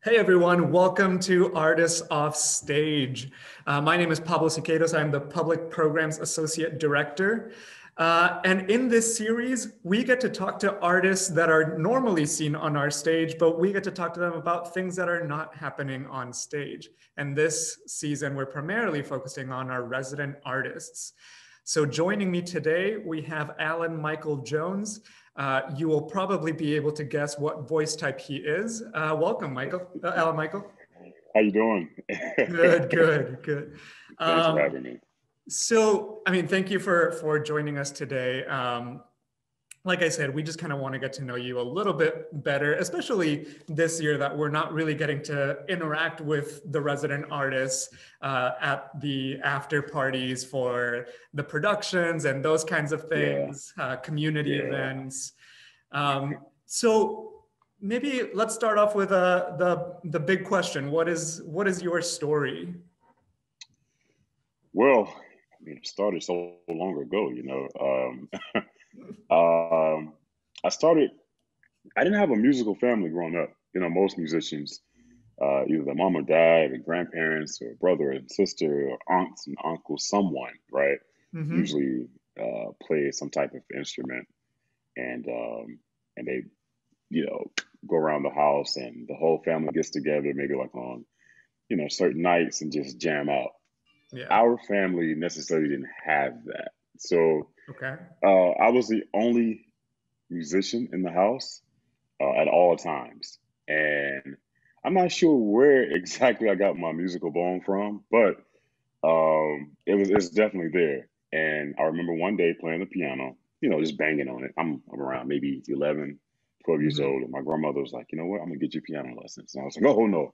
Hey everyone, welcome to Artists Offstage. My name is Pablo Siqueiros. I'm the Public Programs Associate Director. And in this series, we get to talk to artists that are normally seen on our stage, but we get to talk to them about things that are not happening on stage. And this season, we're primarily focusing on our resident artists. So joining me today, we have Alan Michael Jones. You will probably be able to guess what voice type he is. Welcome, Alan Michael. How you doing? Good, good, good. Thanks for having me. Thank you for joining us today. Like I said, we just kind of want to get to know you a little bit better, especially this year that we're not really getting to interact with the resident artists at the after parties for the productions and those kinds of things, community events. So maybe let's start off with the big question. What is your story? Well, it started so long ago, I didn't have a musical family growing up. Most musicians, either their mom or dad, or grandparents, or brother and sister, or aunts and uncles, someone, right? Mm-hmm. Usually play some type of instrument, and they, go around the house, and the whole family gets together, maybe like on, certain nights, and just jam out. Yeah. Our family necessarily didn't have that. So Okay. I was the only musician in the house at all times. And I'm not sure where exactly I got my musical bone from, but it's definitely there. And I remember one day playing the piano, just banging on it. I'm around maybe 11, 12 years old. And my grandmother was like, you know what, I'm gonna get you piano lessons. And I was like, oh no,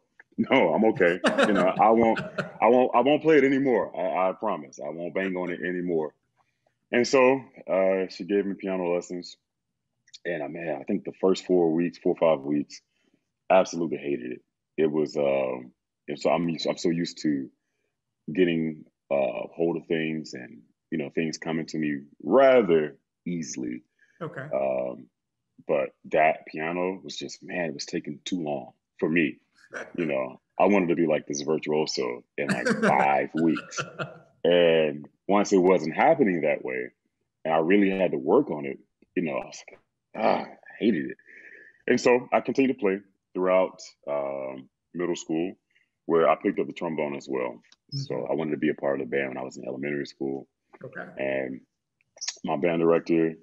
I'm okay. I won't play it anymore. I promise. I won't bang on it anymore. And so she gave me piano lessons. And I think the first 4 weeks, 4 or 5 weeks, absolutely hated it. It was, and so I'm so used to getting hold of things and, things coming to me rather easily. Okay. But that piano was just, it was taking too long for me. I wanted to be like this virtuoso in like 5 weeks. And once it wasn't happening that way, and I really had to work on it, I was like, I hated it. And so I continued to play throughout middle school, where I picked up the trombone as well. Mm-hmm. So I wanted to be a part of the band when I was in elementary school. Okay. And my band director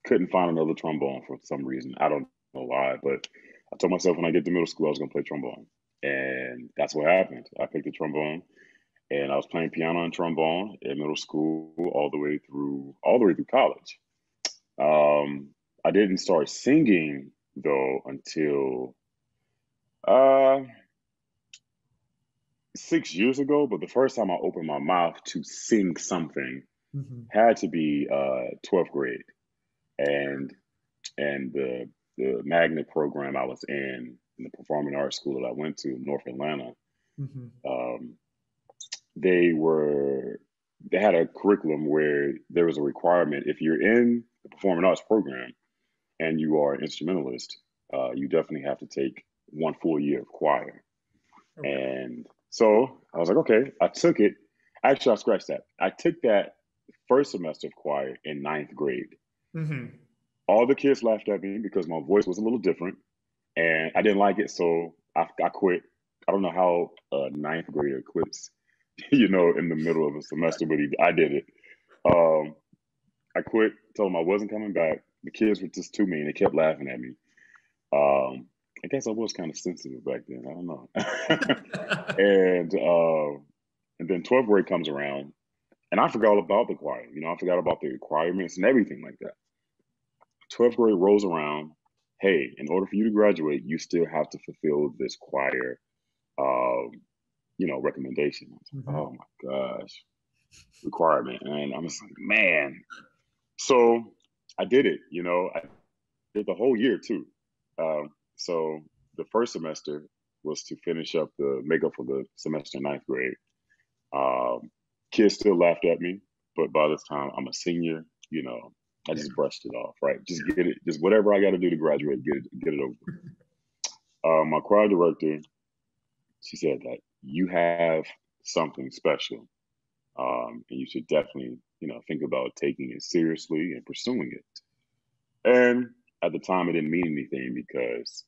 couldn't find another trombone for some reason. I don't know why, but I told myself when I get to middle school, I was going to play trombone. And that's what happened. I picked the trombone. And I was playing piano and trombone in middle school all the way through college. I didn't start singing though until 6 years ago. But the first time I opened my mouth to sing something had to be 12th grade, and the magnet program I was in the performing arts school that I went to, North Atlanta. They had a curriculum where there was a requirement if you're in the performing arts program and you are an instrumentalist, you definitely have to take 1 full year of choir. Okay. And so I was like, okay, I took it. Actually, I scratched that. I took that first semester of choir in 9th grade. Mm-hmm. All the kids laughed at me because my voice was a little different and I didn't like it. So I quit. I don't know how a 9th grader quits, in the middle of a semester, but I did it. I quit, told them I wasn't coming back. The kids were just too mean. They kept laughing at me. I guess I was kind of sensitive back then. I don't know. And then 12th grade comes around, and I forgot all about the choir. I forgot about the requirements and everything like that. 12th grade rolls around. Hey, in order for you to graduate, you still have to fulfill this choir, recommendation. Mm-hmm. Oh my gosh, requirement. And I'm just like, man. So I did it, I did the whole year too. So the first semester was to finish up the makeup for the semester in 9th grade. Kids still laughed at me, but by this time I'm a senior, I just brushed it off, right? Just get it, just whatever I got to do to graduate, get it over. My choir director, she said that you have something special, and you should definitely, think about taking it seriously and pursuing it. And at the time, it didn't mean anything because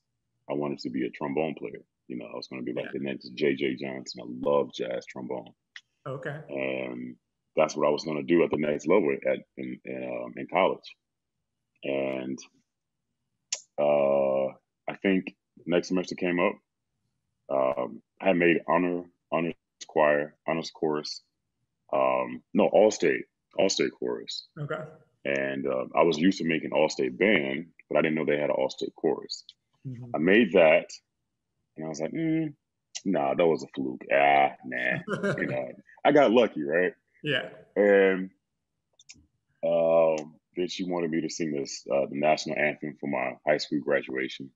I wanted to be a trombone player. I was going to be like Yeah. the next J.J. Johnson. I love jazz trombone, Okay. and that's what I was going to do at the next level in college. And I think next semester came up. I had made honors choir, honors chorus. No, all state chorus. Okay. And I was used to making all state band, but I didn't know they had an all state chorus. I Hmm. made that, and I was like, nah, that was a fluke. Nah. You know, I got lucky, right? Yeah. And then she wanted me to sing the national anthem for my high school graduation,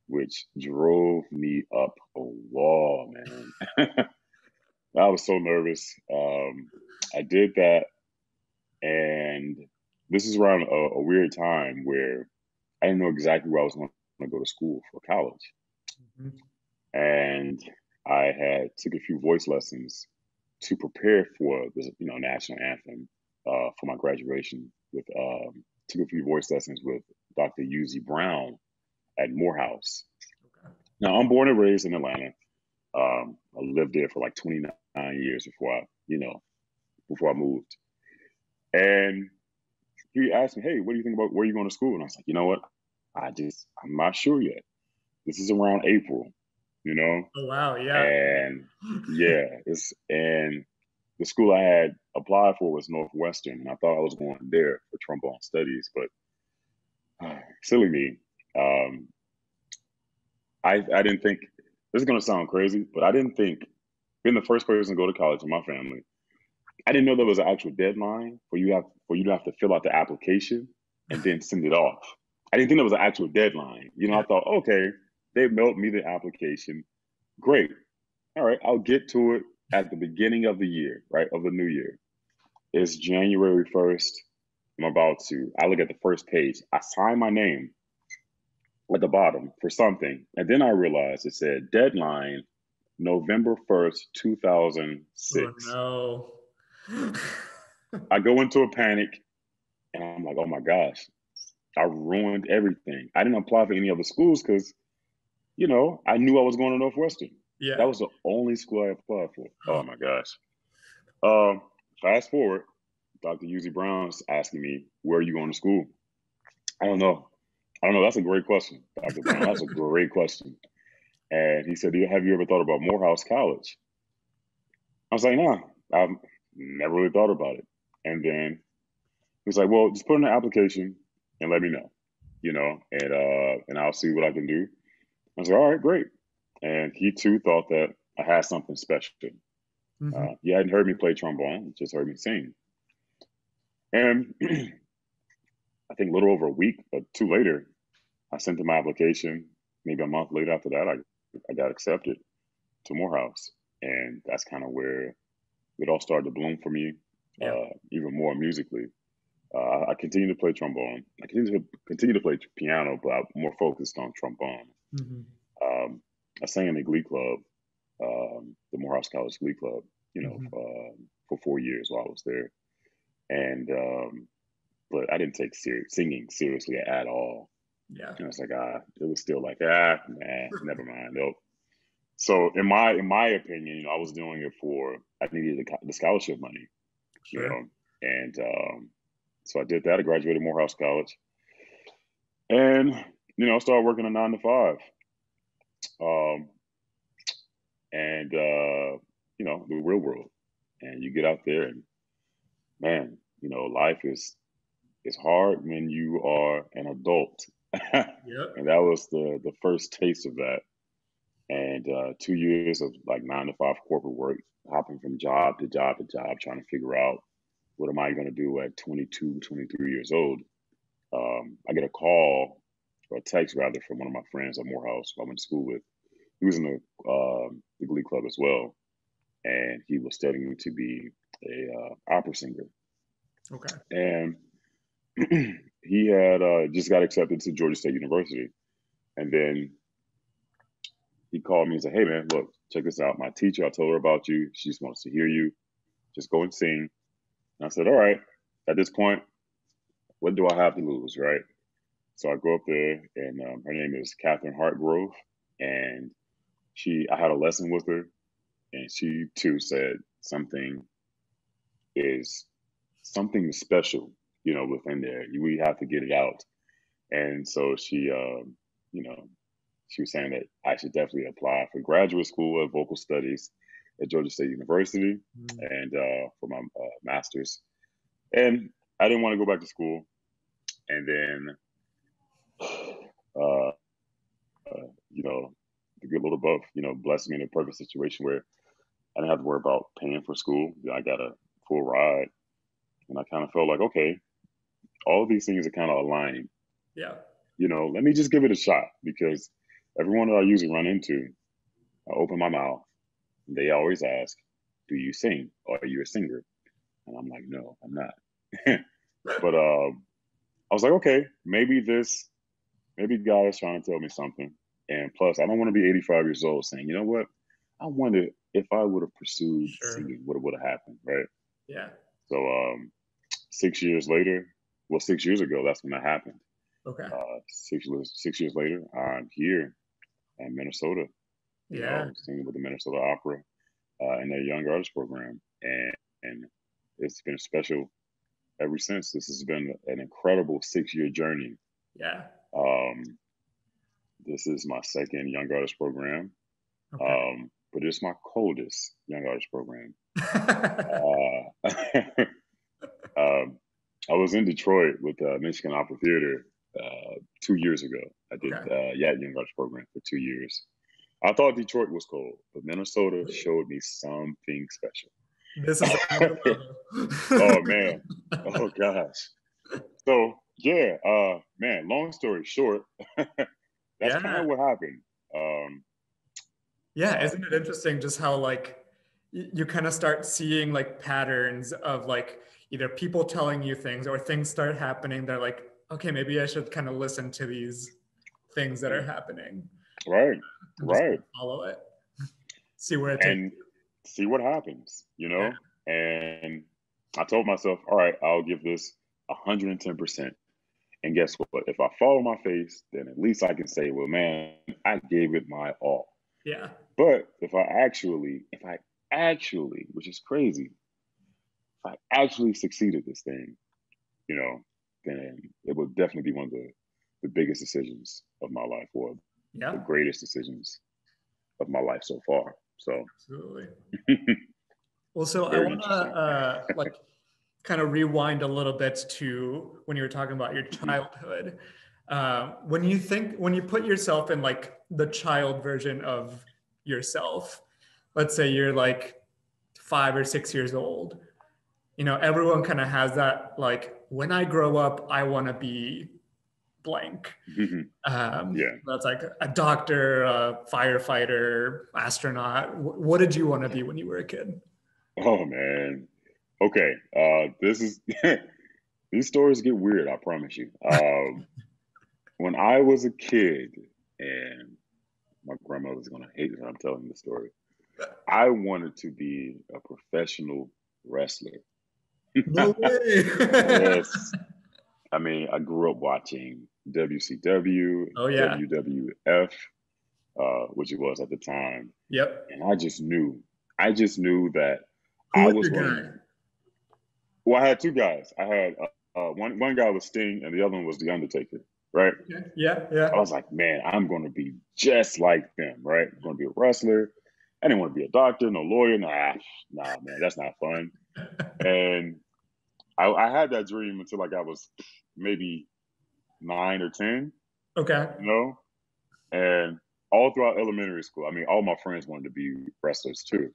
which drove me up a wall, man. I was so nervous. I did that, and this is around a weird time where I didn't know exactly where I was going to go to school for college, Mhm. and I had took a few voice lessons to prepare for the national anthem for my graduation. With took a few voice lessons with Dr. Uzi Brown at Morehouse. Okay. Now I'm born and raised in Atlanta. I lived there for like 29 years before I moved. And he asked me, "Hey, what do you think about where you going to school?" And I was like, "You know what? I'm not sure yet. This is around April, you know, Oh wow. Yeah. and yeah, and the school I had applied for was Northwestern, and I thought I was going there for trombone studies, but silly me. Um, I didn't think this is going to sound crazy, but I didn't think being the first person to go to college in my family, I didn't know there was an actual deadline for you to have to fill out the application and then send it off. I didn't think there was an actual deadline. Yeah. I thought, okay, they mailed me the application. Great. All right, I'll get to it at the beginning of the year, right? Of the new year. It's January 1st. I look at the first page. I sign my name at the bottom for something. And then I realized it said deadline November 1st, Oh 2006. no. I go into a panic and I'm like, oh my gosh, I ruined everything. I didn't apply for any other schools because, I knew I was going to Northwestern. That Yeah. was the only school I applied for. Oh my gosh. Um, Fast forward, Dr. Uzi Brown's asking me, where are you going to school? I don't know. I don't know. That's a great question, Dr. Brown. That's a great question. And he said, have you ever thought about Morehouse College? I was like, nah, I've never really thought about it. And then he's like, well, just put in an application and let me know, and I'll see what I can do. I was like, all right, great. And he too thought that I had something special. Hmm. He hadn't heard me play trombone, just heard me sing. And I think a little over a week or two later, I sent in my application. Maybe a month later after that, I got accepted to Morehouse. And that's kind of where it all started to bloom for me, Yeah. even more musically. I continue to play trombone. I continue to play piano, but I'm more focused on trombone. Hmm. Um, I sang in the Glee Club, the Morehouse College Glee Club, Hmm. for 4 years while I was there. And but I didn't take singing seriously at all. Yeah. And it's like it was still like never mind. Nope. So in my opinion, I was doing it for I needed the scholarship money, Sure. and so I did that. I graduated Morehouse College, and I started working a 9 to 5, um, and the real world, and you get out there, and man, life is hard when you are an adult, Yep. and that was the first taste of that. And 2 years of like 9 to 5 corporate work, hopping from job to job to job, trying to figure out what am I going to do at 22, 23 years old. I get a call or a text rather from one of my friends at Morehouse I went to school with. He was in the Glee Club as well, and he was studying to be a opera singer. Okay. And he had just got accepted to Georgia State University, and then he called me and said, "Hey man, look, check this out. My teacher, I told her about you. She just wants to hear you. Just go and sing." And I said, "All right." At this point, what do I have to lose, right? So I go up there, and her name is Catherine Hartgrove, and I had a lesson with her, and she too said is something special, within there. We have to get it out. And so you know, she was saying that I should definitely apply for graduate school of vocal studies at Georgia State University and for my master's. And I didn't want to go back to school. And then, uh, the good Lord above, blessed me in a perfect situation where I didn't have to worry about paying for school. I got a full ride. And I kind of felt like, okay, all of these things are kind of aligning. Yeah. Let me just give it a shot, because everyone that I usually run into, I open my mouth, and they always ask, "Do you sing? Or are you a singer?" And I'm like, "No, I'm not." But I was like, okay, maybe God is trying to tell me something. And plus, I don't want to be 85 years old saying, "You know what? I wonder if I would have pursued singing, what would have happened," right? Yeah. So 6 years later, well, 6 years ago, that's when that happened. Okay. 6 years later, I'm here in Minnesota, singing with the Minnesota Opera in their Young Artist program, and it's been special ever since. This has been an incredible 6-year journey. Yeah. This is my second Young Artist program, Okay. but it's my coldest Young Artist program. I was in Detroit with Michigan Opera Theater 2 years ago. I did Young Artist program for 2 years. I thought Detroit was cold, but Minnesota showed me something special. This is oh man, oh gosh. So yeah, man. Long story short, that's kind of what happened. Yeah, isn't it interesting just how like you kind of start seeing like patterns of like either people telling you things or things start happening. They're like, okay, maybe I should kind of listen to these things that are happening. Right, And just right. follow it, see where it takes And you. see what happens, And I told myself, all right, I'll give this 110%. And guess what? If I fall on my face, then at least I can say, well, man, I gave it my all. Yeah. But if I actually, which is crazy, if I actually succeeded this thing, then it would definitely be one of the biggest decisions of my life, or the greatest decisions of my life so far. So absolutely. Well, so I want to like kind of rewind a little bit to when you were talking about your childhood. When you put yourself in like the child version of yourself, let's say you're like 5 or 6 years old, everyone kind of has that, like, when I grow up, I want to be blank. That's like a doctor, a firefighter, astronaut. What did you want to be when you were a kid? Oh man. Okay. This is these stories get weird, I promise you. When I was a kid, and my grandmother's gonna hate that I'm telling the story, I wanted to be a professional wrestler. No way. Yes. I mean, I grew up watching WCW, WWF, which it was at the time. Yep. And I just knew that Who I was was your going guy? to. Well, I had two guys. I had one guy was Sting, and the other one was The Undertaker, right? Okay. Yeah. I was like, man, I'm going to be just like them, right? I'm going to be a wrestler. I didn't want to be a doctor, no lawyer. Nah, man, that's not fun. And I had that dream until like I was maybe 9 or 10. Okay. And all throughout elementary school, I mean, all my friends wanted to be wrestlers too.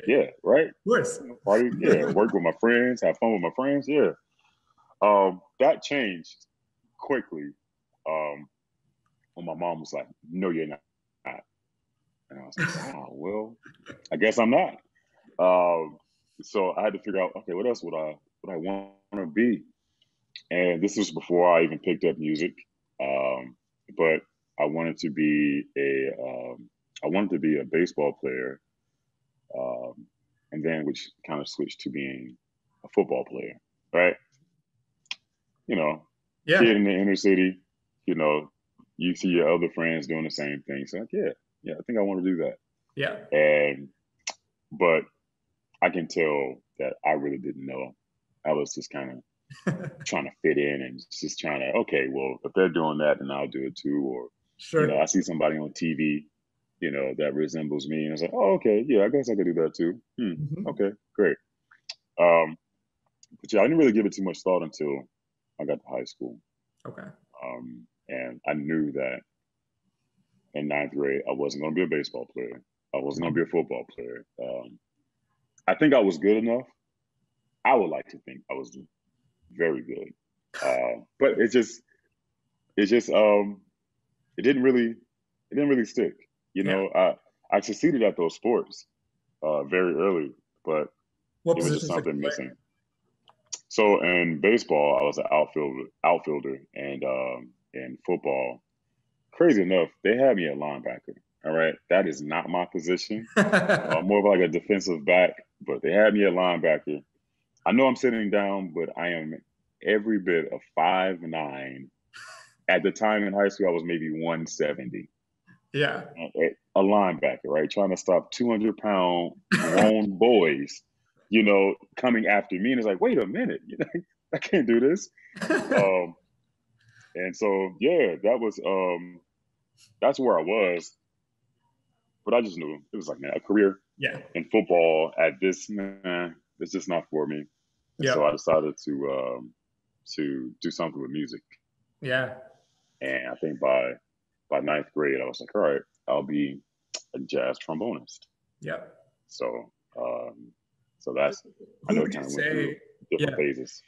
Yeah, right. Of course. Party, work with my friends, have fun with my friends, yeah. That changed quickly when my mom was like, "No, you're not," and I was like, "Wow, well, I guess I'm not." So I had to figure out, okay, what else would I want to be? And this was before I even picked up music, but I wanted to be I wanted to be a baseball player, um, and then which kind of switched to being a football player, right? You know, Yeah. kid in the inner city, you know, you see your other friends doing the same thing. So like, yeah, I think I want to do that. Yeah. And but I can tell that I really didn't know. I was just kind of trying to fit in and just trying to, okay, well, if they're doing that, then I'll do it too. Or, Sure. I see somebody on TV, that resembles me. And it's like, oh, okay, yeah, I guess I could do that too. Hmm. Okay, great. Um, but yeah, I didn't really give it too much thought until I got to high school. Okay. And I knew that in ninth grade, I wasn't going to be a baseball player. I wasn't going to be a football player. I think I was good enough. I would like to think I was very good. But it just it didn't really stick. Yeah. I succeeded at those sports very early, but What it was just positions did you something play? missing. So in baseball, I was an outfielder, and in football, crazy enough, they had me at linebacker. All right, that is not my position. More of like a defensive back, but they had me at linebacker. I know I'm sitting down, but I am every bit of 5'9". At the time in high school, I was maybe 170. Yeah. A linebacker, right? Trying to stop 200-pound grown boys, coming after me. And it's like, wait a minute, I can't do this. Um, and so, yeah, that's where I was. But I just knew it was like, man, a career Yeah. in football at this, nah, it's just not for me. And so Yeah. I decided to do something with music. Yeah. And I think by ninth grade, I was like, all right, I'll be a jazz trombonist. Yeah. So so that's I Who know would it you kind of went through say? different Yeah. phases.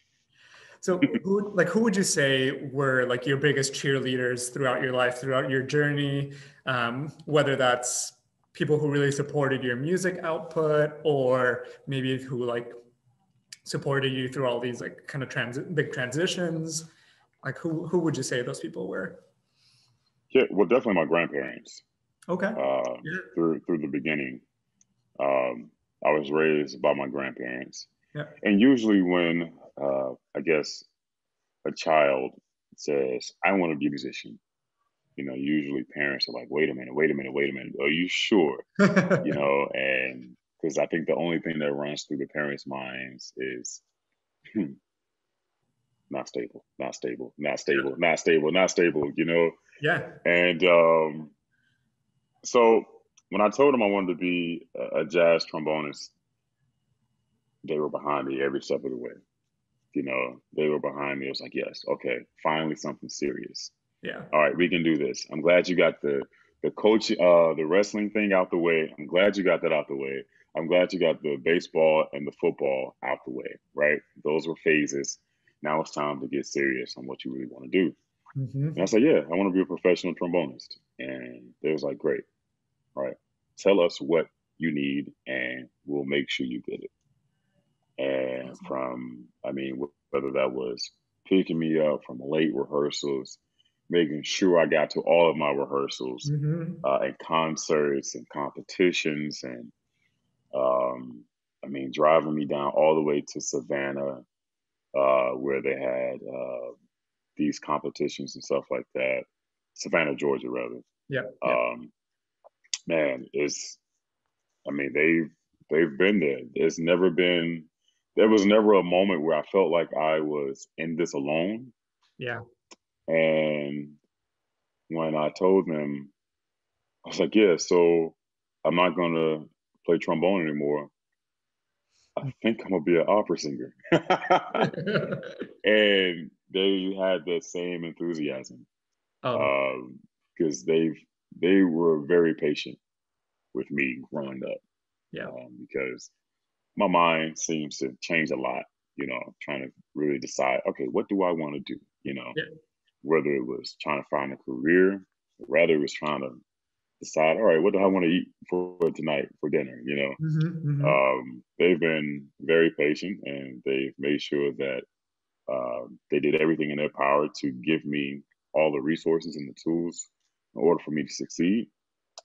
So who would you say were like your biggest cheerleaders throughout your life, throughout your journey? Whether that's people who really supported your music output, or maybe who like supported you through all these like kind of big transitions. Like who would you say those people were? Yeah, well, definitely my grandparents. Okay. Uh, Yeah. through the beginning, um, I was raised by my grandparents, Yeah. and usually when I guess a child says, "I want to be a musician," usually parents are like, "Wait a minute, wait a minute, wait a minute. Are you sure?" And because I think the only thing that runs through the parents' minds is, hmm, not stable, not stable, not stable, not stable, not stable. Yeah. And so when I told them I wanted to be a jazz trombonist, they were behind me every step of the way. They were behind me. It was like, yes, okay, finally something serious. Yeah. All right, we can do this. I'm glad you got the coach, the wrestling thing out the way. I'm glad you got that out the way. I'm glad you got the baseball and the football out the way, right? Those were phases. Now it's time to get serious on what you really want to do. And I Hmm. said, yeah, I want to be a professional trombonist. And they was like, great. All right. Tell us what you need and we'll make sure you get it. And Awesome. from, I mean, whether that was picking me up from late rehearsals, making sure I got to all of my rehearsals, Hmm. and concerts and competitions, and um, I mean, driving me down all the way to Savannah, where they had these competitions and stuff like that. Savannah, Georgia, rather. Yeah. Yeah. Um, man, I mean, they've been there. There was never a moment where I felt like I was in this alone. Yeah. And when I told them, I was like, yeah, so I'm not gonna play trombone anymore. I think I'm gonna be an opera singer. And they had the same enthusiasm, Oh, because they were very patient with me growing up, yeah. because my mind seems to change a lot, trying to really decide, okay, what do I want to do? Yeah. Whether it was trying to find a career, or rather it was trying to decide, all right, what do I want to eat for tonight for dinner? Hmm. Hmm. They've been very patient and they've made sure that they did everything in their power to give me all the resources and the tools in order for me to succeed.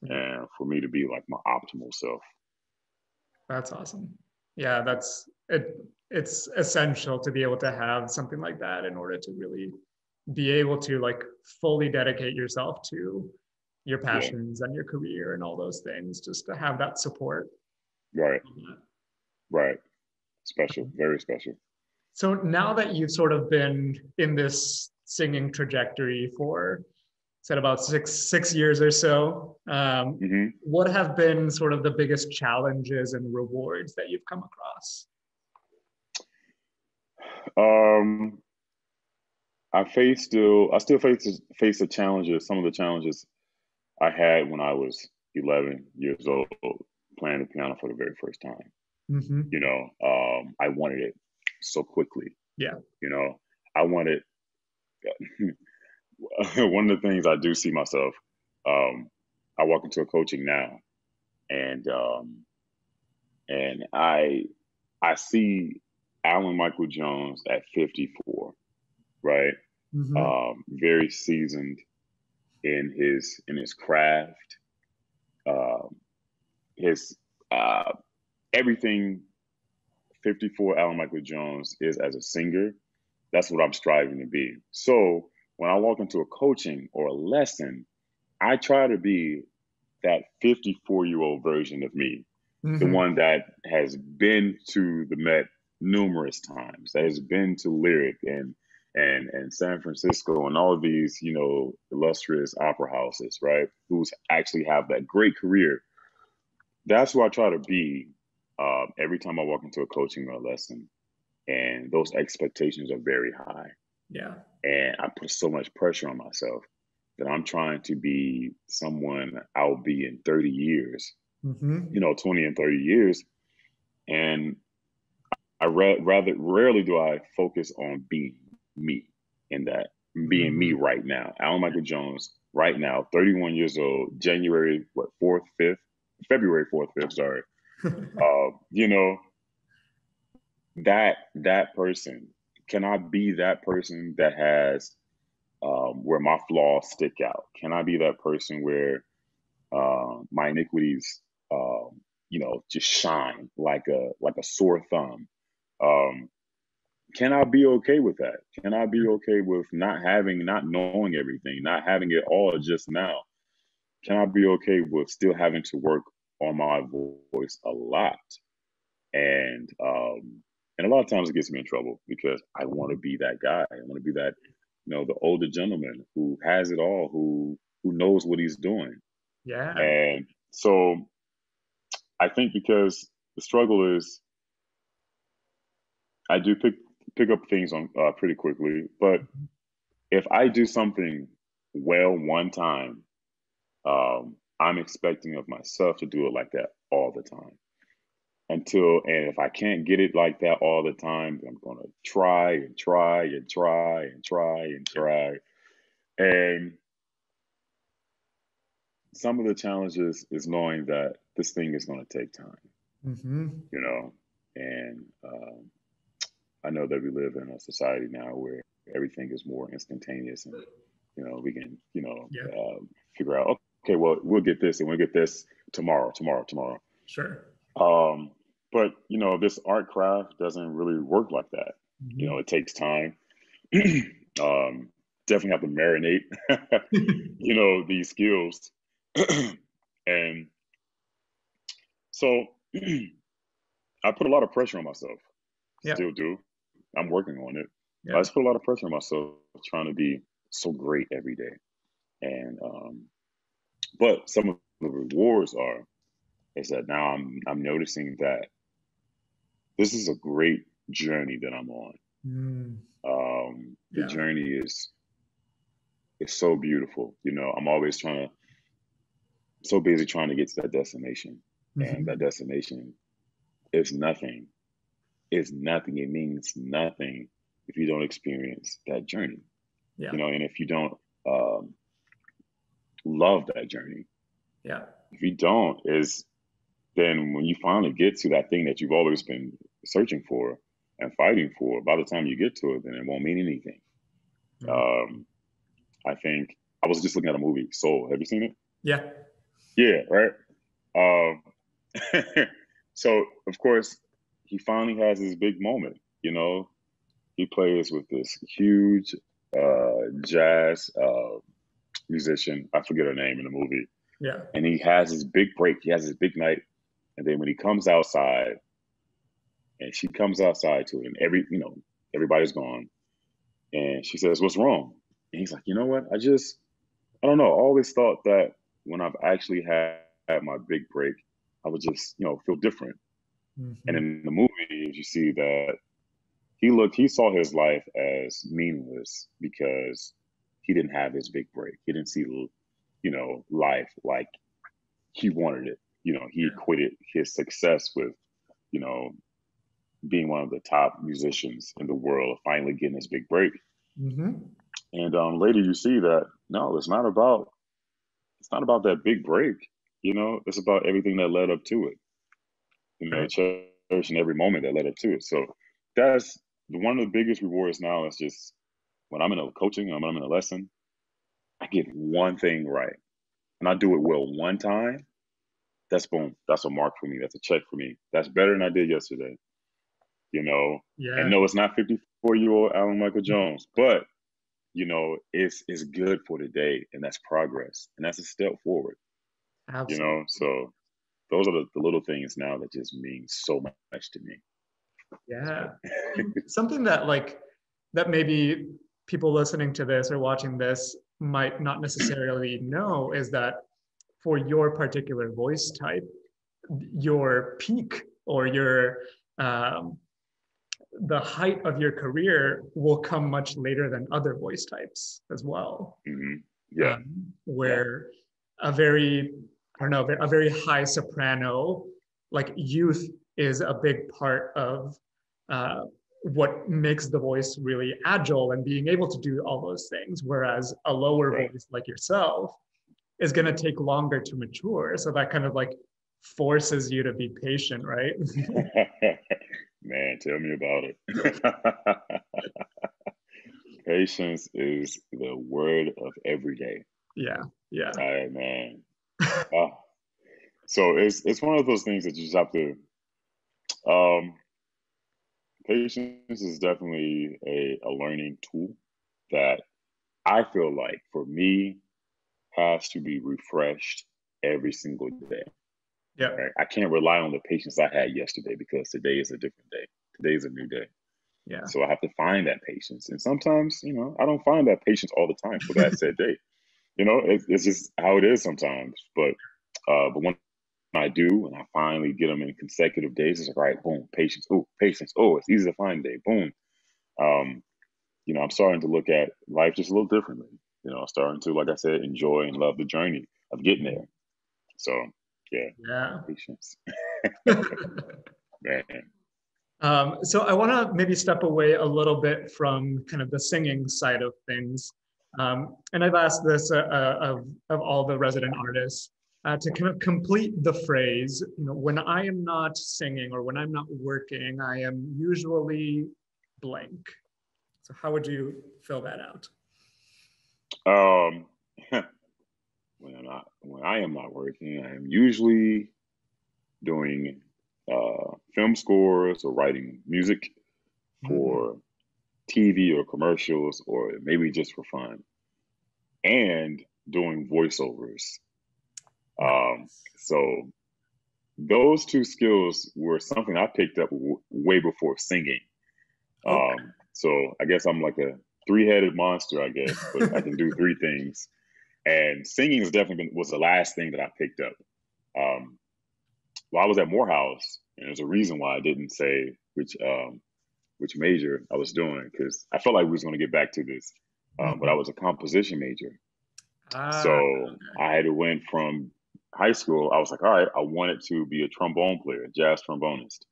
Yeah. and for me to be like my optimal self. That's awesome. Yeah, that's it. It's essential to be able to have something like that in order to really be able to like fully dedicate yourself to your Yeah, passions and your career and all those things, just to have that support. right, right. Special, very special. So now that you've sort of been in this singing trajectory for said about six years or so, Hmm. what have been sort of the biggest challenges and rewards that you've come across? Um, I still face the challenges, some of the challenges I had when I was 11 years old, playing the piano for the very first time. Mm-hmm. I wanted it so quickly. Yeah. You know, I wanted one of the things I do see myself. Um, I walk into a coaching now, and I see Alan Michael Jones at 54, right? Mm-hmm. Very seasoned in his craft, um, his uh, everything. 54 Alan Michael Jones is as a singer. That's what I'm striving to be. So when I walk into a coaching or a lesson, I try to be that 54-year-old version of me, the Mm-hmm. one that has been to the Met numerous times, that has been to Lyric and San Francisco and all of these, illustrious opera houses, right? Who's actually have that great career. That's who I try to be every time I walk into a coaching or a lesson. And those expectations are very high. Yeah. And I put so much pressure on myself that I'm trying to be someone I'll be in 30 years, Mm-hmm. 20 and 30 years. And rather rarely do I focus on being me in that, being me Mm-hmm. right now. Alan Michael Jones, right now, 31 years old, January, 4th, 5th, February 4th, 5th, sorry. Uh, you know, that person, can I be that person that has where my flaws stick out? Can I be that person where my iniquities, just shine like a sore thumb? Um, can I be okay with that? Can I be okay with not knowing everything, not having it all just now? Can I be okay with still having to work on my voice a lot? And and a lot of times it gets me in trouble because I want to be that guy. I want to be that, the older gentleman who has it all, who knows what he's doing. Yeah. And so I think because the struggle is I do pick up things on pretty quickly, but if I do something well one time, I'm expecting of myself to do it like that all the time. And if I can't get it like that all the time, I'm gonna try and try and try and try and Yeah. try. And some of the challenges is knowing that this thing is gonna take time, Mm-hmm. you know. And I know that we live in a society now where everything is more instantaneous, and we can Yeah. figure out, okay, well, we'll get this and we'll get this tomorrow, tomorrow, tomorrow. Sure. Um, but this art craft doesn't really work like that. Mm-hmm. It takes time. um, Definitely have to marinate, these skills. And so I put a lot of pressure on myself. Yeah. Still do. I'm working on it. I Yeah. just put a lot of pressure on myself trying to be so great every day. And but some of the rewards is that now I'm noticing that this is a great journey that I'm on. Mm. The Yeah. journey is so beautiful. I'm always so busy trying to get to that destination, and Mm-hmm. that destination is nothing. Is nothing. It means nothing if you don't experience that journey. Yeah. And if you don't um, love that journey, Yeah. if you don't, is then when you finally get to that thing that you've always been searching for and fighting for, by the time you get to it, then it won't mean anything. Mm. Um, I think I was just looking at a movie, Soul. Have you seen it? Yeah. Yeah, right. Um, so of course he finally has his big moment. He plays with this huge jazz musician. I forget her name in the movie, Yeah. and he has his big break. He has his big night, and then when he comes outside, and she comes outside to it, and everybody's gone, and she says, "What's wrong?" And he's like, "You know what? I don't know. I always thought that when I've actually had my big break, I would just, feel different." And Hmm. in the movie, you see that he saw his life as meaningless because he didn't have his big break. He didn't see, life like he wanted it. He Yeah. equated his success with, you know, being one of the top musicians in the world, finally getting his big break. Hmm. And later you see that no, it's not about that big break. It's about everything that led up to it. Right. Cherishing every moment that led up to it. So that's one of the biggest rewards now is just when I'm in a coaching, when I'm in a lesson, I get one thing right and I do it well one time. That's boom. That's a mark for me. That's a check for me. That's better than I did yesterday. You know, and Yeah. no, it's not 54-year-old Alan Michael Jones, but it's good for today, and that's progress, and that's a step forward. Absolutely. So those are the little things now that just mean so much to me. Yeah. So, And something that that maybe people listening to this or watching this might not necessarily know is that for your particular voice type, your peak or your um, the height of your career will come much later than other voice types as well. hmm yeah, yeah, Where a very, I don't know, a very high soprano, like youth is a big part of uh, what makes the voice really agile and being able to do all those things. Whereas a lower right. voice like yourself is going to take longer to mature. So that kind of like forces you to be patient, right? Man, tell me about it. Patience is the word of every day. Yeah, yeah. All right, man. Uh, so it's one of those things that you just have to. Um, Patience is definitely a learning tool that I feel like for me has to be refreshed every single day. Yeah, Right? I can't rely on the patience I had yesterday because today is a different day. Today is a new day. yeah. So I have to find that patience. And sometimes, I don't find that patience all the time for that said day. It's just how it is sometimes. But when I do, and I finally get them in consecutive days, it's like, all right, boom, patience. Oh, patience. Oh, it's easy to find day. Boom. Um, I'm starting to look at life just a little differently. I'm starting to, like I said, enjoy and love the journey of getting there. So, yeah, Yeah. patience, man. So I want to maybe step away a little bit from kind of the singing side of things. And I've asked this of all the resident artists to kind of complete the phrase, when I am not singing or when I'm not working, I am usually blank. So how would you fill that out? Um, when I am not working, I am usually doing film scores or writing music Mm, for TV or commercials or maybe just for fun, and doing voiceovers. Um, nice. so those two skills were something I picked up way before singing. Okay. So I guess I'm like a three-headed monster, I guess, but I can do three things. And singing has definitely was the last thing that I picked up. Um, while I was at Morehouse, and there's a reason why I didn't say which major I was doing because I felt like we was going to get back to this. But I Mhm. was a composition major, Ah, so I had to went from high school. I was like, all right, I wanted to be a trombone player, jazz trombonist.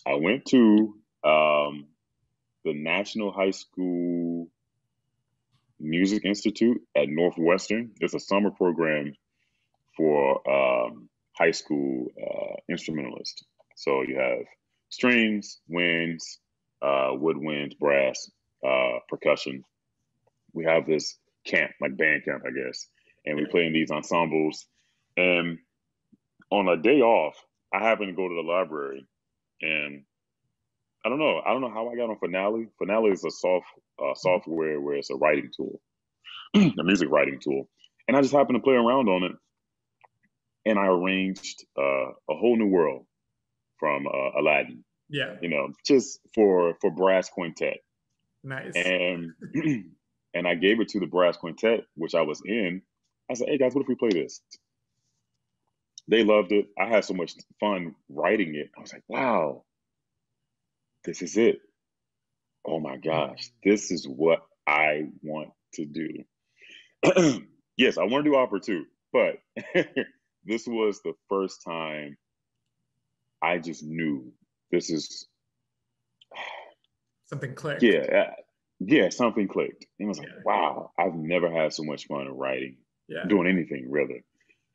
I went to the National High School Music Institute at Northwestern. It's a summer program for high school instrumentalists. So you have strings, winds, woodwinds, brass, percussion. We have this camp, like band camp, I guess, and we play in these ensembles. And on a day off, I happened to go to the library, and I don't know how I got on Finale. Finale is a software where it's a writing tool, a music writing tool, and I just happened to play around on it, and I arranged a whole new world from Aladdin. Yeah. Just for brass quintet, Nice. and and I gave it to the brass quintet, which I was in. I said, "Hey guys, what if we play this?" They loved it. I had so much fun writing it. I was like, "Wow, this is it. Oh my gosh, this is what I want to do." Yes, I want to do opera too, but this was the first time I just knew this is, Something clicked. yeah, yeah, something clicked. And I was like, Yeah. wow, I've never had so much fun writing, Yeah. doing anything really.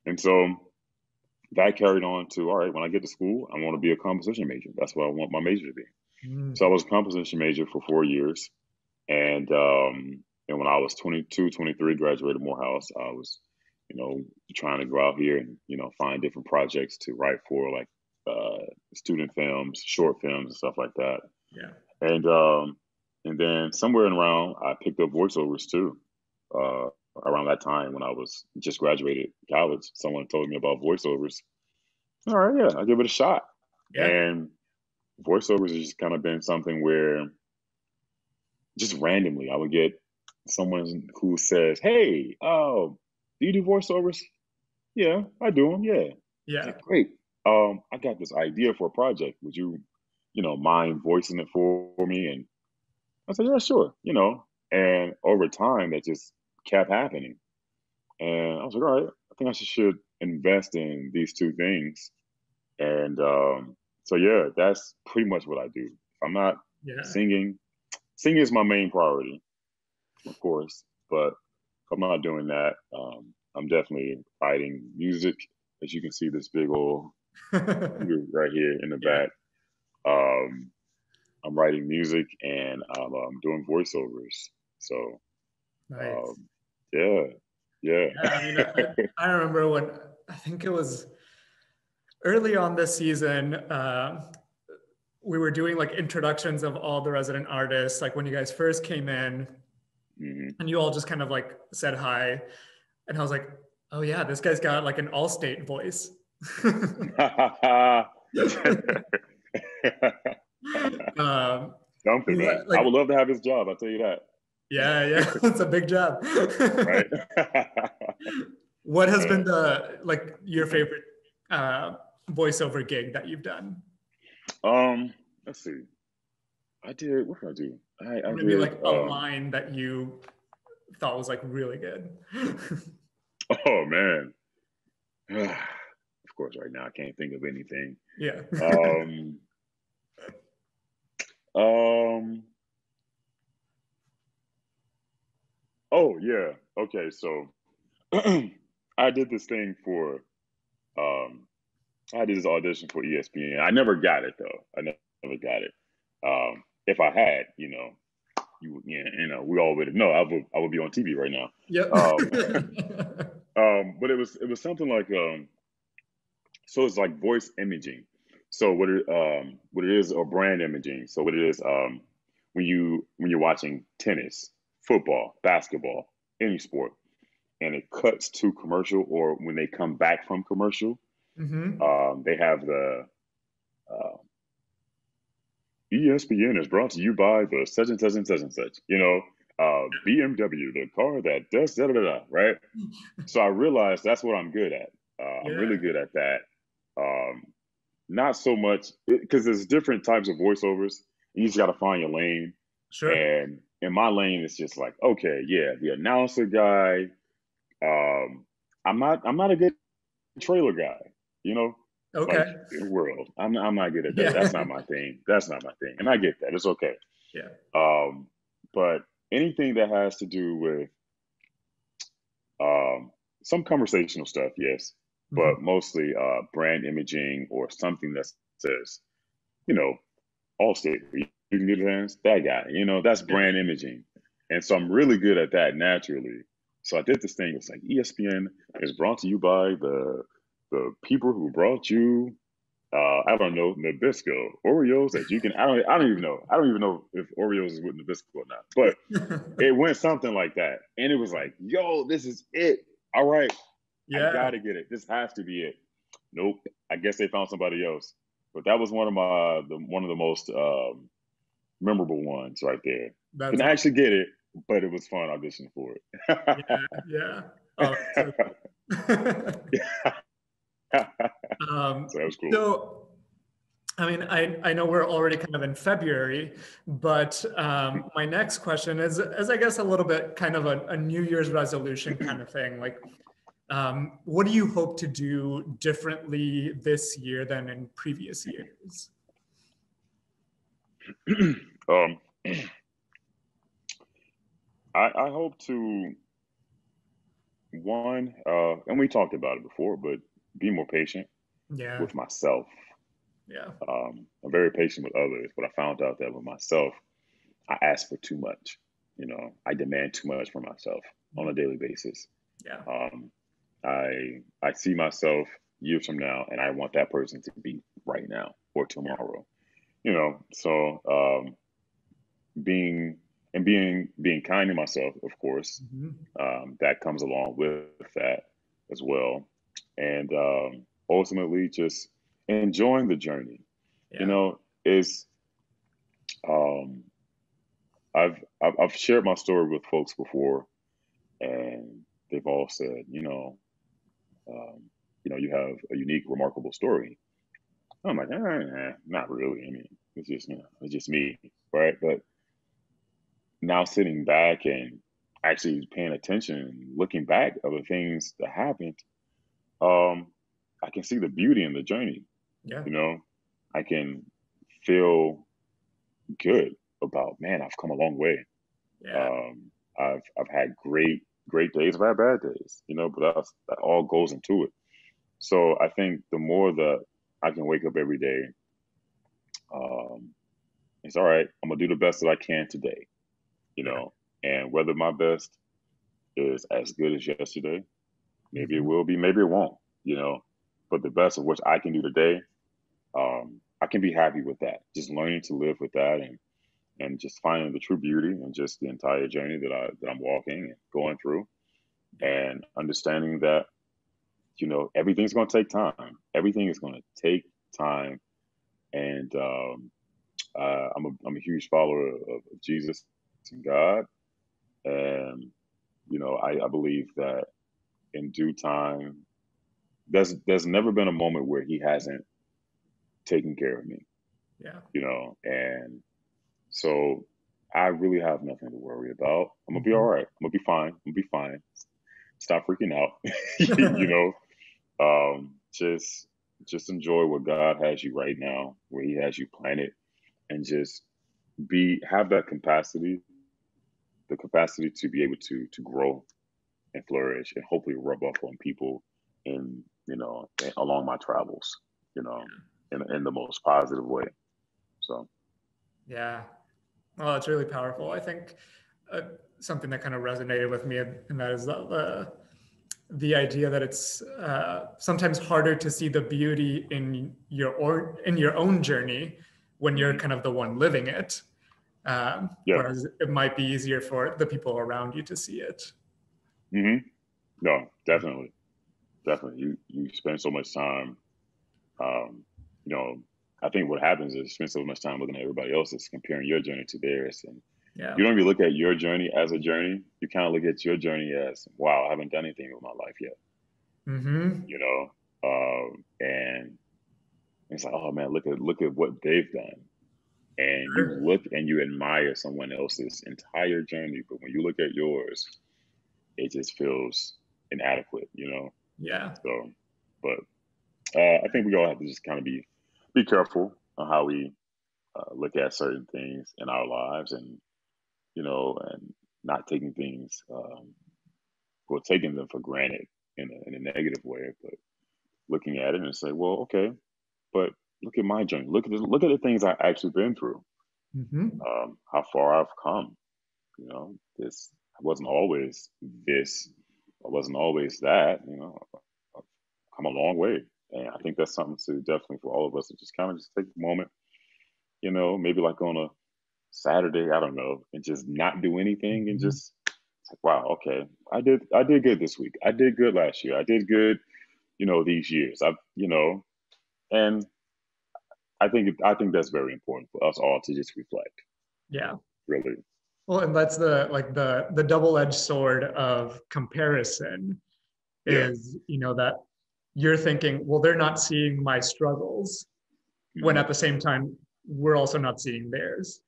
And so that carried on to, all right, when I get to school, I want to be a composition major. That's what I want my major to be. Mm. So I was a composition major for 4 years. And when I was 22, 23, graduated Morehouse, I was, trying to go out here and, find different projects to write for, like student films, short films, and stuff like that. Yeah. And then somewhere in around, I picked up voiceovers too. Around that time when I was just graduated college, someone told me about voiceovers. All right, yeah, I'll give it a shot. Yeah. And voiceovers has just kind of been something where just randomly I would get someone who says, "Hey, do you do voiceovers?" "Yeah, I do them." "Yeah." It's Yeah. like, "Great. I got this idea for a project. Would you, mind voicing it for me?" And I said, "Yeah, sure." And over time, that just kept happening. And I was like, "All right, I think I should invest in these two things." And so, yeah, that's pretty much what I do. If I'm not Yeah. singing, singing is my main priority, of course. But if I'm not doing that, I'm definitely writing music. As you can see, this big old computer right here in the Yeah. back. Um, I'm writing music and I'm doing voiceovers. So, Nice. um, yeah, yeah. Yeah. I mean, I remember when I think it was early on this season, we were doing like introductions of all the resident artists, like when you guys first came in, Hmm. and you all just kind of like said hi. And I was like, oh yeah, this guy's got like an all-state voice. um, Something, man. I like, would love to have his job. I'll tell you that. yeah, yeah, it's a big job. Right? What has been the like your favorite uh, voiceover gig that you've done? um, let's see. I did. What did I do? I Or maybe did. like a line that you thought was like really good. Oh man. Of course, right now I can't think of anything. Yeah. Um, um. Oh yeah. Okay. So I did this thing for. Um, I did this audition for ESPN. I never got it though. I never got it. If I had, we all would know. I would be on TV right now. Yep. But it was something like so it's like voice imaging. So what it is, or brand imaging. So what it is, when you're watching tennis, football, basketball, any sport, and it cuts to commercial, or when they come back from commercial, Hmm. they have the uh, ESPN is brought to you by the such and such and such and such. BMW, the car that does da da da da. Right. So I realized that's what I'm good at. I'm Yeah. really good at that. Um, Not so much because there's different types of voiceovers. You just got to find your lane. Sure. And in my lane, it's just like, okay, yeah, the announcer guy. Um, I'm not a good trailer guy. You know, like Okay. in the world, I'm not good at that. That's Yeah. not my thing. That's not my thing, and I get that. It's okay. Yeah. Um, but anything that has to do with um, some conversational stuff, yes, Mhm. but mostly brand imaging or something that says, you know, Allstate, you can get your hands, that guy, that's Yeah. brand imaging. And so I'm really good at that naturally. So I did this thing. It was like ESPN is brought to you by the people who brought you I don't know, Nabisco, Oreos that you can I don't even know. I don't even know if Oreos is with Nabisco or not. But it went something like that. And it was like, yo, this is it. All right, I Yeah, gotta get it. This has to be it. Nope. I guess they found somebody else. But that was one of the most memorable ones right there. that's Didn't awesome. actually get it, but it was fun auditioning for Yeah, yeah. Oh, that's so cool. Um, So that was cool. so, I mean, I know we're already kind of in February, but my next question is I guess a little bit kind of a New Year's resolution kind of thing. Like, what do you hope to do differently this year than in previous years? um, I hope to one, and we talked about it before, but be more patient Yeah, with myself. yeah, I'm very patient with others, but I found out that with myself, I ask for too much. I demand too much from myself on a daily basis. yeah, Um, I see myself years from now, and I want that person to be right now or yeah. tomorrow. So being being kind to myself, of course, Mhm. that comes along with that as well, and ultimately just enjoying the journey. Yeah, Is um, I've shared my story with folks before, and they've all said, um, you have a unique, remarkable story. I'm like, not really. I mean, it's just me, right? But now sitting back and actually paying attention and looking back of the things that happened, um, I can see the beauty in the journey. yeah, You know, I can feel good about, man, I've come a long way. yeah, Um, I've had great days, I've had bad days, but that all goes into it. So I think the more that I can wake up every day, um, it's all right. I'm gonna do the best that I can today, you yeah. know, and whether my best is as good as yesterday, maybe it Mhm. will be, maybe it won't, but the best of which I can do today, I can be happy with that. Just learning to live with that and just finding the true beauty and just the entire journey that I'm walking and going through, Yeah, and understanding that everything's going to take time. Everything is going to take time, and I'm a huge follower of Jesus and God, and I believe that in due time, there's never been a moment where He hasn't taken care of me, yeah. and so I really have nothing to worry about. I'm gonna be all Mhm. right. I'm gonna be fine. I'm gonna be fine. Stop freaking out. you know, just enjoy what God has you right now, where He has you planted, and just have that capacity, the capacity to be able to grow and flourish, and hopefully rub off on people in along my travels, you know, in the most positive way. So Yeah. Well, it's really powerful. I think uh, something that kind of resonated with me, and that is the idea that it's sometimes harder to see the beauty in your own journey when you're mhm. kind of the one living it, Yeah, whereas it might be easier for the people around you to see it. hmm no, definitely, definitely. You spend so much time, um, you know. I think what happens is you spend so much time looking at everybody else's, comparing your journey to theirs, and Yeah. you don't even look at your journey as a journey. You kind of look at your journey as, wow, I haven't done anything with my life yet, Mm-hmm. you know. And it's like, oh man, look at what they've done, and you Sure. look and you admire someone else's entire journey, but when you look at yours, it just feels inadequate. Yeah. So, but I think we all have to just kind of be careful on how we look at certain things in our lives, and not taking things taking them for granted in a negative way, but looking at it and say, well, okay, but look at my journey. Look at the things I actually been through. Mm-hmm. How far I've come. This. I wasn't always this, I wasn't always that, I've come a long way. And I think that's something to definitely for all of us to just kind of just take a moment, maybe like on a Saturday, I don't know, and just not do anything and Mhm. just it's like, wow, okay, I did good this week. I did good last year. I did good, these years. And I think that's very important for us all to just reflect, Yeah. really. Well, and that's the double-edged sword of comparison Yeah. is, that you're thinking, well, they're not seeing my struggles, when Hmm. at the same time, we're also not seeing theirs.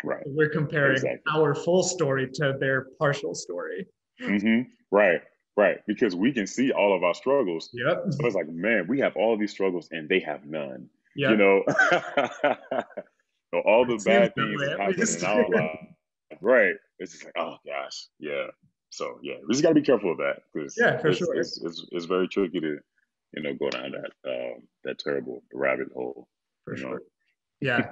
Right. We're comparing Exactly. our full story to their partial story. Hmm. Right. Right. Because we can see all of our struggles. Yep. So it's like, man, we have all of these struggles and they have none. You Yep. know, so all the It seems bad that things way that at happen in least. our life, right? It's just like, oh gosh, yeah. So yeah, we just got to be careful of that because Yeah, for it's, sure. it's it's it's very tricky to, go down that terrible rabbit hole. For You know. sure. Yeah,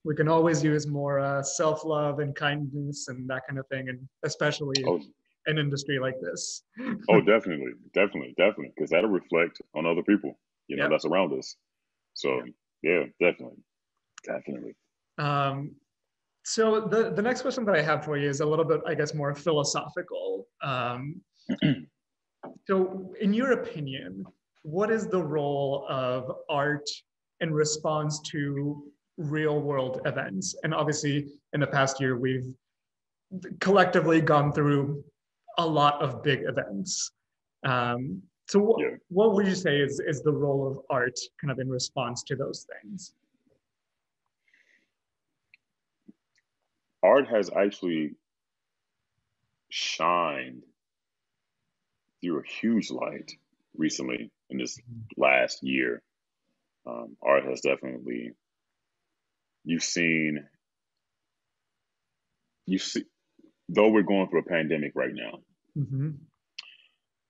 we can always use more self-love and kindness and that kind of thing, and especially in Oh, an industry like this. oh, definitely, definitely, definitely, because that'll reflect on other people, Yep. that's around us. So Yep. yeah, definitely, definitely. Um, so the next question that I have for you is a little bit, I guess, more philosophical. So, in your opinion, what is the role of art in response to real world events? And obviously, in the past year, we've collectively gone through a lot of big events. So, Yeah, what would you say is the role of art kind of in response to those things? art has actually shined through a huge light recently in this last year. Art has definitely you've seen you see though we're going through a pandemic right now, Mm-hmm.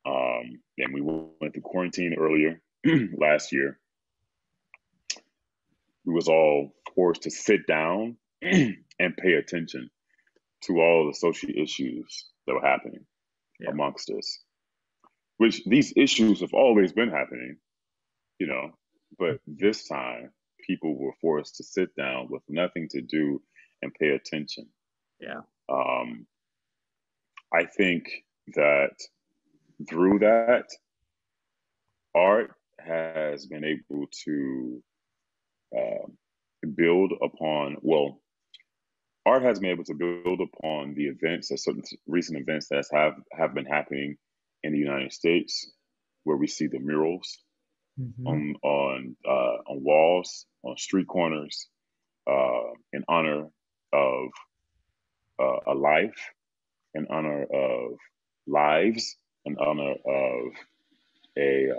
and we went through quarantine earlier last year. We was all forced to sit down and pay attention to all the social issues that were happening Yeah. amongst us. Which these issues have always been happening, you know, but this time people were forced to sit down with nothing to do and pay attention. Yeah. Um, I think that through that, art has been able to uh, build upon, well, art has been able to build upon the events, certain recent events that have been happening in the United States, where we see the murals Mm-hmm. on walls, on street corners, in honor of a life, in honor of lives, in honor of a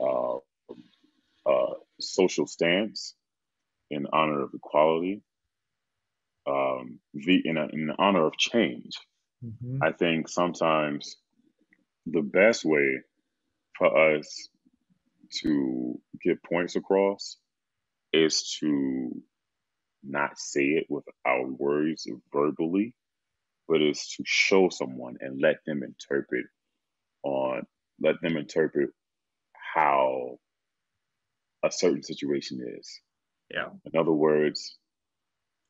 social stance, in honor of equality, in honor of change. Mm-hmm. I think sometimes the best way for us to get points across is to not say it with our words verbally, but is to show someone and on let them interpret how a certain situation is. Yeah. In other words,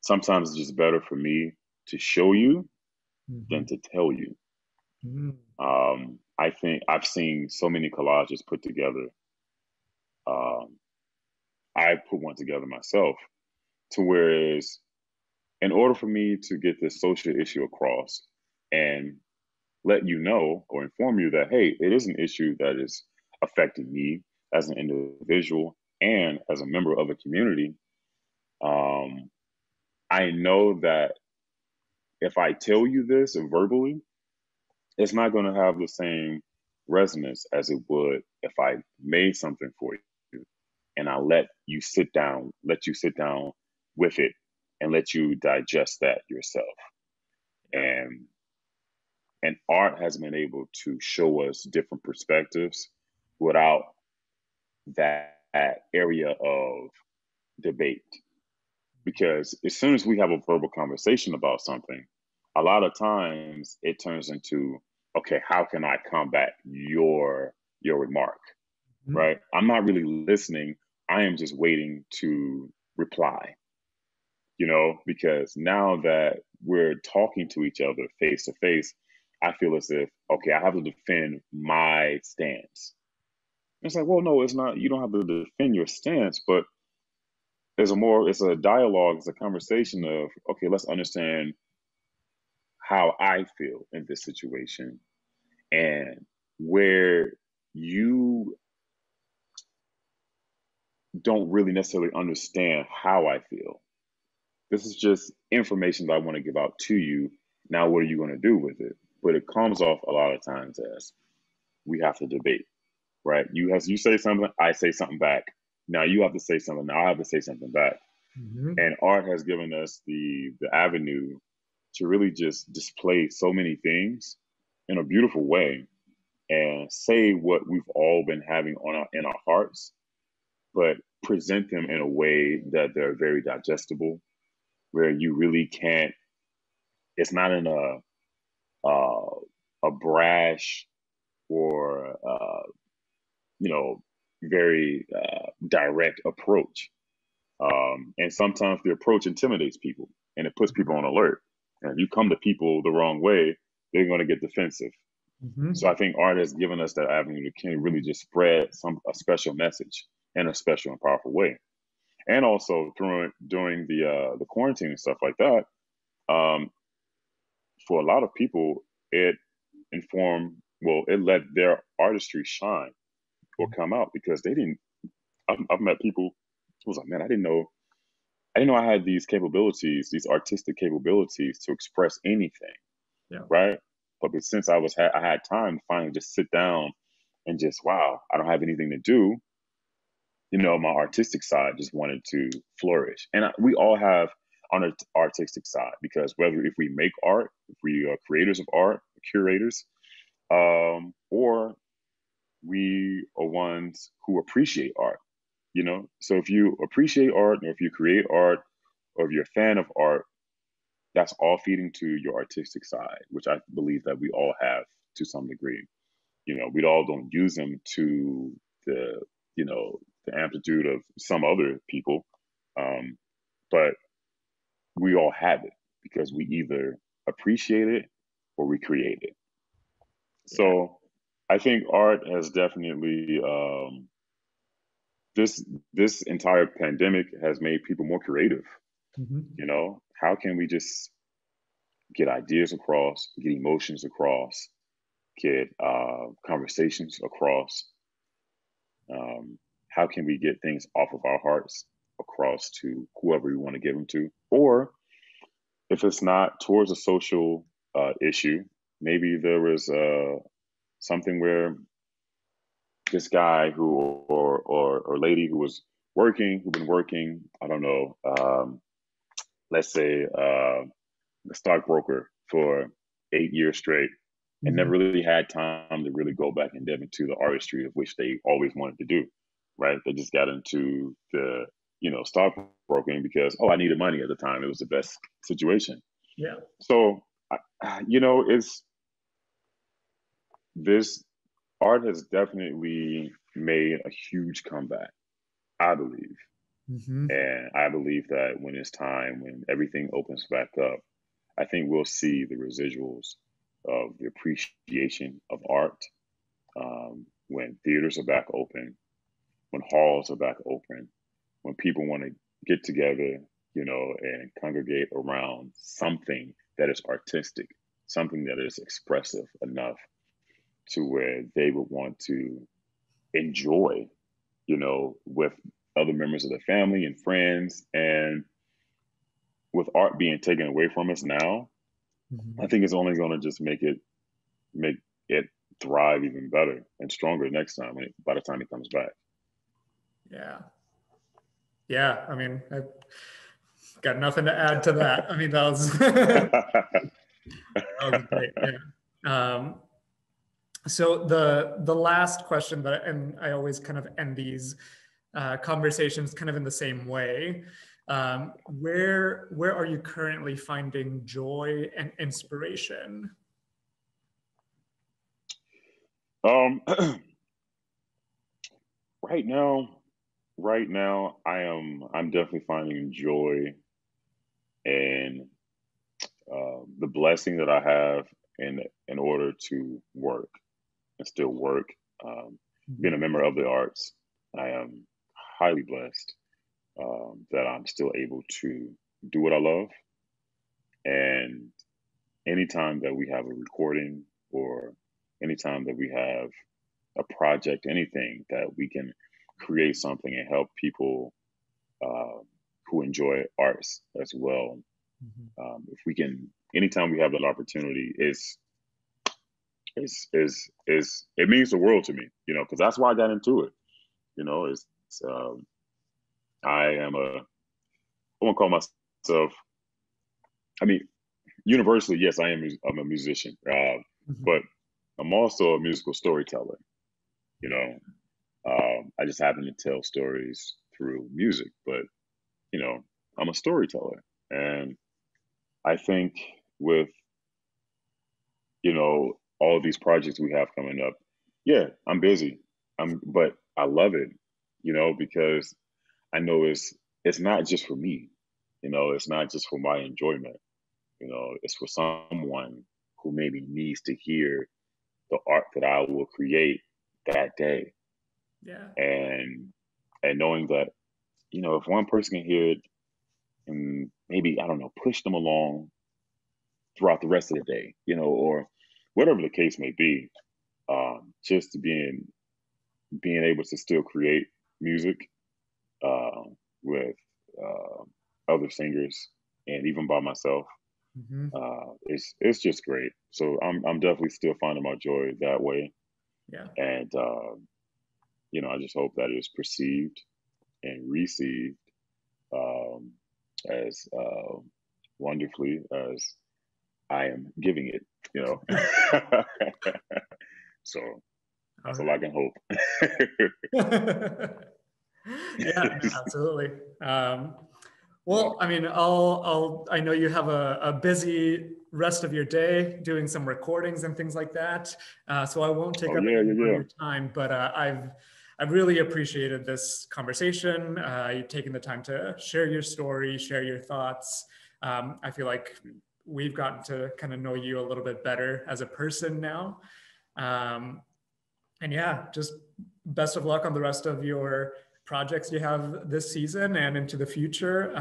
sometimes it's just better for me to show you Mm-hmm. than to tell you. Mm-hmm. I think I've seen so many collages put together. Um, I put one together myself to whereas in order for me to get this social issue across and let you know or inform you that, hey, it is an issue that is affecting me as an individual and as a member of a community. Um, I know that if I tell you this verbally, it's not going to have the same resonance as it would if I made something for you and let you sit down with it and let you digest that yourself. Yeah. And art has been able to show us different perspectives without that area of debate. Because as soon as we have a verbal conversation about something, a lot of times it turns into, okay, how can I combat your remark, Mhm. right? I'm not really listening. I am just waiting to reply, because now that we're talking to each other face to face, I feel as if, okay, I have to defend my stance. It's like, well, no, it's not. You don't have to defend your stance, but it's a dialogue, it's a conversation of, okay, let's understand how I feel in this situation and where you don't really necessarily understand how I feel. This is just information that I want to give out to you. Now, what are you going to do with it? But it comes off a lot of times as we have to debate, right? You say something, I say something back. Now you have to say something. Now I have to say something back. Mhm. And art has given us the avenue to really just display so many things in a beautiful way and say what we've all been having in our hearts, but present them in a way that they're very digestible, where you really can't. It's not in uh, a brash or you know very direct approach. And sometimes the approach intimidates people and it puts people on alert. And if you come to people the wrong way, they're going to get defensive. So Mhm. I think art has given us that avenue to can really just spread a special message in a special and powerful way. And also during the quarantine and stuff like that, um, for a lot of people, it it let their artistry shine or come out because they didn't. I've met people who was like, man, I didn't know I had these capabilities, these artistic capabilities to express anything, Yeah. right? But since I had time to finally just sit down and just, wow, I don't have anything to do. My artistic side just wanted to flourish, and we all have on an artistic side because whether if we make art, if we are creators of art, curators, or we are ones who appreciate art. So if you appreciate art, or if you create art, or if you're a fan of art, that's all feeding to your artistic side, which I believe that we all have to some degree. We all don't use them to the the amplitude of some other people, um, but we all have it because we either appreciate it or we create it. Yeah. So I think art has definitely this this entire pandemic has made people more creative. Mhm. How can we just get ideas across, get emotions across, get conversations across? How can we get things off of our hearts across to whoever we want to give them to? Or if it's not towards a social issue, maybe there was something where this guy who or lady who've been working, I don't know, let's say a stockbroker for 8 years straight and never Mhm. really had time to really go back and dive into the artistry of which they always wanted to do, right? They just got into the, stockbroking because, oh, I needed money at the time. It was the best situation. Yeah. So, it's this art has definitely made a huge comeback, I believe. Mhm. And I believe that when it's time, when everything opens back up, I think we'll see the residuals of the appreciation of art when theaters are back open, when halls are back open, when people want to get together, and congregate around something that is artistic, something that is expressive enough to where they would want to enjoy, with other members of the family and friends. And with art being taken away from us now, I Mhm. think it's only going to just make it thrive even better and stronger next time by the time it comes back. Yeah. Yeah. I mean, I've got nothing to add to that. I mean, that was that was great. Yeah. Um, so the last question and I always kind of end these conversations kind of in the same way. Where are you currently finding joy and inspiration? Um, right now, I'm definitely finding joy in the blessing that I have in order to work and still work. Being a member of the arts, I am highly blessed that I'm still able to do what I love. And anytime that we have a recording or anytime that we have a project, anything that we can create something and help people uh, who enjoy arts as well. If we can, anytime we have that opportunity, is it means the world to me, because that's why I got into it. It's I am a I won't call myself. I mean, universally, yes, I'm a musician, but I'm also a musical storyteller. You know, I just happen to tell stories through music, but I'm a storyteller, and I think with all of these projects we have coming up, yeah, I'm busy. But I love it, because I know it's not just for me. It's not just for my enjoyment. It's for someone who maybe needs to hear the art that I will create that day. Yeah. And knowing that, if one person can hear it and maybe, I don't know, push them along throughout the rest of the day, or whatever the case may be, just being able to still create music uh, with other singers and even by myself. It's just great. So I'm definitely still finding my joy that way. Yeah. And I just hope that it's perceived and received as wonderfully as I am giving it. So that's all I can hope. Yeah, no, absolutely. Well, I mean, I know you have a busy rest of your day doing some recordings and things like that. So I won't take Oh up yeah, any yeah, more of yeah. your time, but I've really appreciated this conversation. You've taken the time to share your story, share your thoughts. I feel like we've gotten to kind of know you a little bit better as a person now. And yeah, just best of luck on the rest of your projects you have this season and into the future.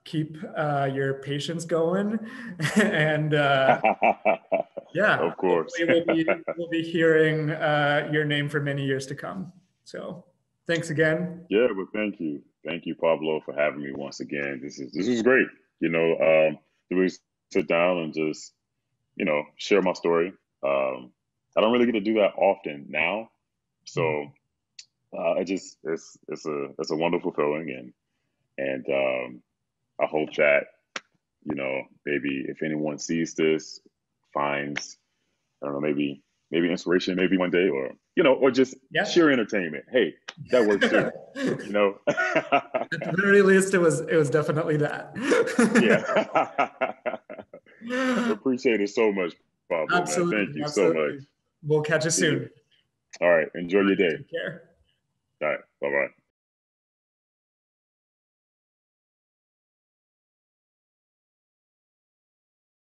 Keep your patience going, and yeah, Of course. hopefully we'll be hearing your name for many years to come. So, thanks again. Yeah, but thank you, Pablo, for having me once again. This is great. To really sit down and just share my story. I don't really get to do that often now, so it's a wonderful feeling, and I hope that maybe if anyone sees this, finds, I don't know, maybe inspiration, maybe one day, or just Yeah. sheer entertainment. Hey, that works too. At the very least, it was definitely that. Yeah. Appreciate it so much, Pablo, man. Thank Absolutely, you so much. absolutely. We'll catch you Yeah. soon. All right. Enjoy All your right, day. take care. All right. Bye bye.